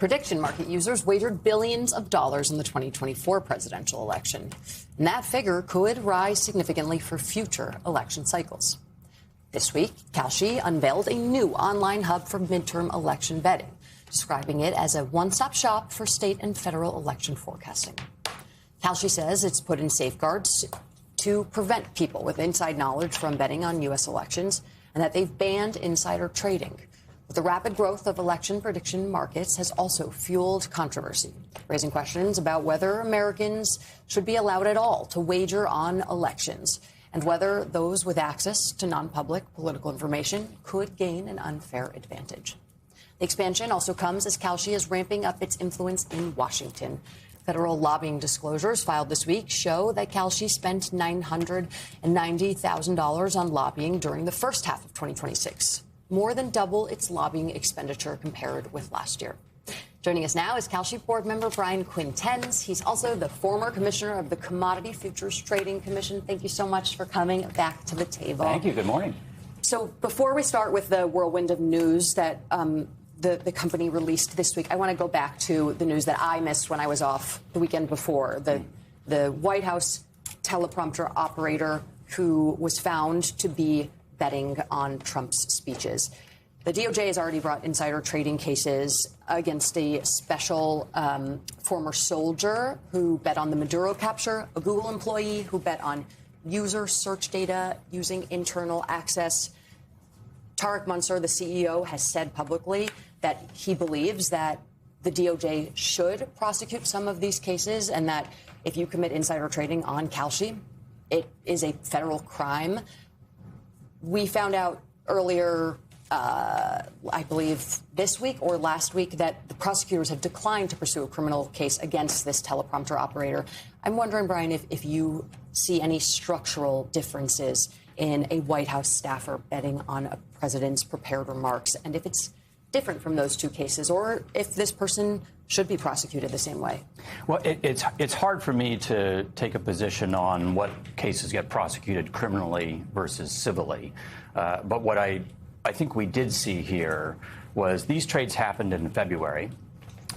prediction market users wagered billions of dollars in the 2024 presidential election. And that figure could rise significantly for future election cycles. This week, Kalshi unveiled a new online hub for midterm election betting, describing it as a one-stop shop for state and federal election forecasting. Kalshi says it's put in safeguards to prevent people with inside knowledge from betting on U.S. elections, and that they've banned insider trading. But the rapid growth of election prediction markets has also fueled controversy, raising questions about whether Americans should be allowed at all to wager on elections, and whether those with access to non-public political information could gain an unfair advantage. The expansion also comes as Kalshi is ramping up its influence in Washington. Federal lobbying disclosures filed this week show that Kalshi spent $990,000 on lobbying during the first half of 2026, more than double its lobbying expenditure compared with last year. Joining us now is Kalshi board member Brian Quintenz. He's also the former commissioner of the Commodity Futures Trading Commission. Thank you so much for coming back to the table. Thank you. Good morning. So before we start with the whirlwind of news that the company released this week, I want to go back to the news that I missed when I was off the weekend before. The White House teleprompter operator who was found to be betting on Trump's speeches. The DOJ has already brought insider trading cases against a special former soldier who bet on the Maduro capture, a Google employee who bet on user search data using internal access. Tariq Mansour, the CEO, has said publicly that he believes that the DOJ should prosecute some of these cases, and that if you commit insider trading on Kalshi, it is a federal crime. We found out earlier, I believe this week or last week, that the prosecutors have declined to pursue a criminal case against this teleprompter operator. I'm wondering, Brian, if you see any structural differences in a White House staffer betting on a president's prepared remarks, and if it's different from those two cases, or if this person should be prosecuted the same way. Well, it's hard for me to take a position on what cases get prosecuted criminally versus civilly. But what I think we did see here was these trades happened in February.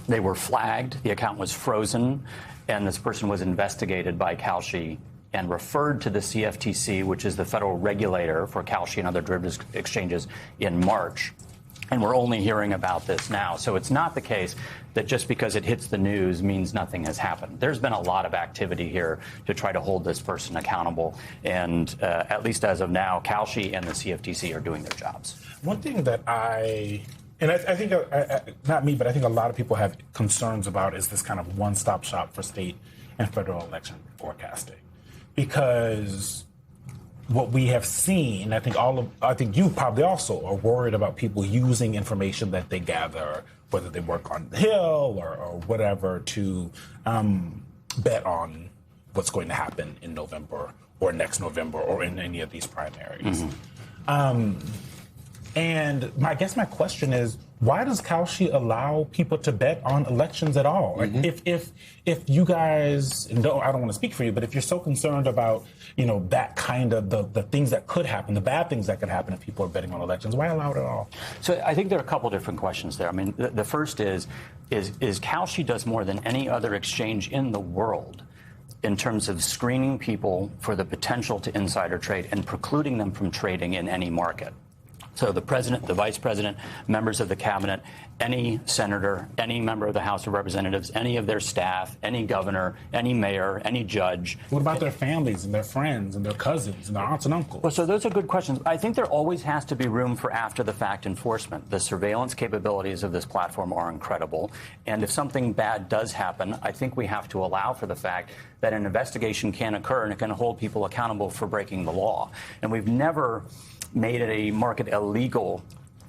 They were flagged, the account was frozen, and this person was investigated by Kalshi and referred to the CFTC, which is the federal regulator for Kalshi and other derivatives exchanges, in March. And we're only hearing about this now. So it's not the case that just because it hits the news means nothing has happened. There's been a lot of activity here to try to hold this person accountable. And at least as of now, Kalshi and the CFTC are doing their jobs. One thing that I think, not me, but I think a lot of people have concerns about is this kind of one-stop shop for state and federal election forecasting. Because what we have seen, I think you probably also are worried about people using information that they gather, whether they work on the Hill or whatever, to bet on what's going to happen in November or next November or in any of these primaries. Mm-hmm. And I guess my question is, why does Kalshi allow people to bet on elections at all? Mm-hmm. Like if you guys, I don't want to speak for you, but if you're so concerned about, that kind of the things that could happen, the bad things that could happen if people are betting on elections, why allow it at all? So I think there are a couple different questions there. I mean, the first is Kalshi does more than any other exchange in the world in terms of screening people for the potential to insider trade and precluding them from trading in any market. So the president, the vice president, members of the cabinet, any senator, any member of the House of Representatives, any of their staff, any governor, any mayor, any judge. What about their families and their friends and their cousins and their aunts and uncles? Well, so those are good questions. I think there always has to be room for after-the-fact enforcement. The surveillance capabilities of this platform are incredible. And if something bad does happen, I think we have to allow for the fact that an investigation can occur and it can hold people accountable for breaking the law. And we've never made it a market illegal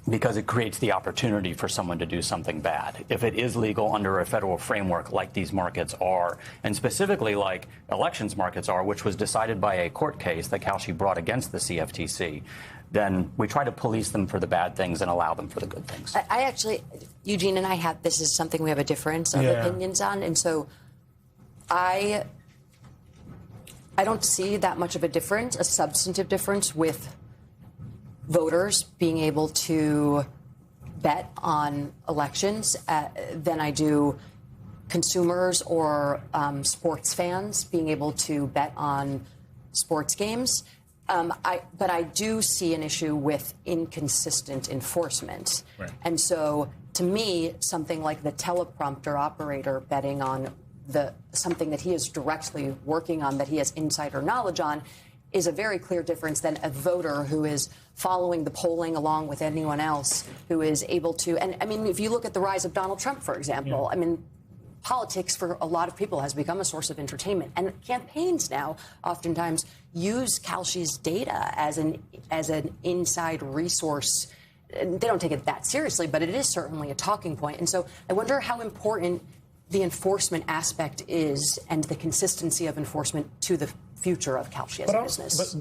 because it creates the opportunity for someone to do something bad. If it is legal under a federal framework like these markets are, and specifically like elections markets are, which was decided by a court case that Kalshi brought against the CFTC, then we try to police them for the bad things and allow them for the good things. I actually, Eugene and I this is something we have a difference of opinions on, and so I don't see that much of a difference, a substantive difference with voters being able to bet on elections than I do consumers or sports fans being able to bet on sports games. But I do see an issue with inconsistent enforcement. Right. And so, to me, something like the teleprompter operator betting on something that he is directly working on, that he has insider knowledge on, is a very clear difference than a voter who is following the polling along with anyone else who is able to. And I mean, if you look at the rise of Donald Trump, for example, I mean, politics for a lot of people has become a source of entertainment, and campaigns now oftentimes use Kalshi's data as an inside resource. They don't take it that seriously, but it is certainly a talking point. And so I wonder how important the enforcement aspect is, and the consistency of enforcement to the future of Kalshi as a business.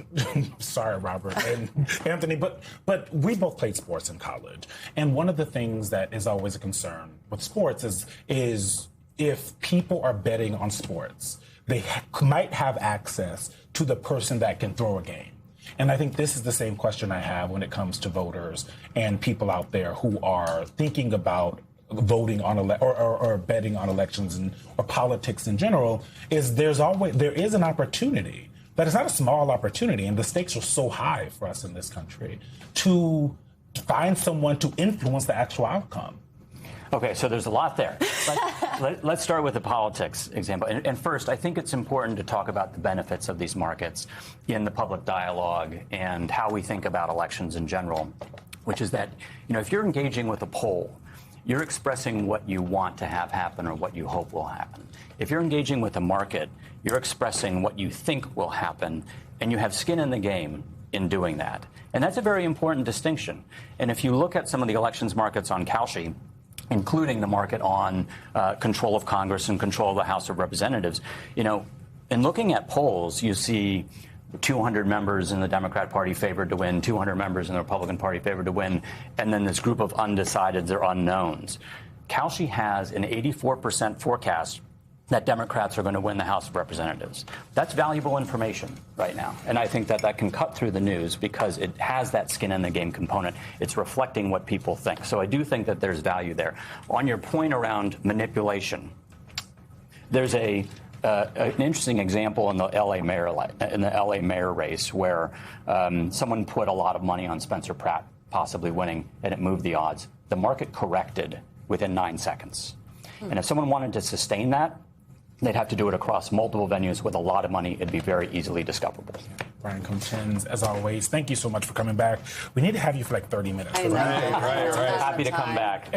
Sorry, Robert and Anthony, but we both played sports in college, and one of the things that is always a concern with sports is if people are betting on sports, they might have access to the person that can throw a game. And I think this is the same question I have when it comes to voters and people out there who are thinking about voting on or betting on elections or politics in general. There is an opportunity, but it's not a small opportunity, and the stakes are so high for us in this country to find someone to influence the actual outcome. Okay, so there's a lot there. Let's start with the politics example. And first, I think it's important to talk about the benefits of these markets in the public dialogue and how we think about elections in general, which is that, if you're engaging with a poll, you're expressing what you want to have happen or what you hope will happen. If you're engaging with a market, you're expressing what you think will happen, and you have skin in the game in doing that. And that's a very important distinction. And if you look at some of the elections markets on Kalshi, including the market on control of Congress and control of the House of Representatives, in looking at polls, you see 200 members in the Democrat Party favored to win, 200 members in the Republican Party favored to win, and then this group of undecideds or unknowns. Kalshi has an 84% forecast that Democrats are going to win the House of Representatives. That's valuable information right now. And I think that can cut through the news because it has that skin in the game component. It's reflecting what people think. So I do think that there's value there. On your point around manipulation, there's an interesting example in the LA mayor race where someone put a lot of money on Spencer Pratt possibly winning, and it moved the odds. The market corrected within 9 seconds. And if someone wanted to sustain that, they'd have to do it across multiple venues with a lot of money. It'd be very easily discoverable. Brian Contins, as always, thank you so much for coming back. We need to have you for like 30 minutes. I know. Right. Happy to come back.